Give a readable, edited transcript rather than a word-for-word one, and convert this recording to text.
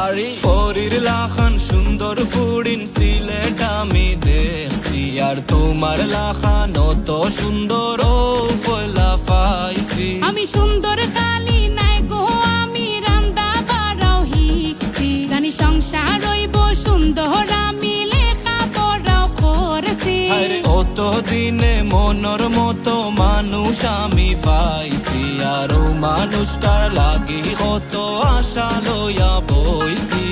পরির লাখান সুন্দর ফুড়িন সিলেট আমি দেখছি আর তোমার লাখান অত সুন্দর ও ফলা পাইছি আমি সুন্দর খালি নাই গো আমি রান্দা বাড়াও শিখছি জানি সংসার হইব সুন্দর আমি লেখা পড়াও করছি অত দিনে মনের মতো মানুষ আমি পাইছি আর ও মানুষটার লাগি কত আশা লইয়া বইছি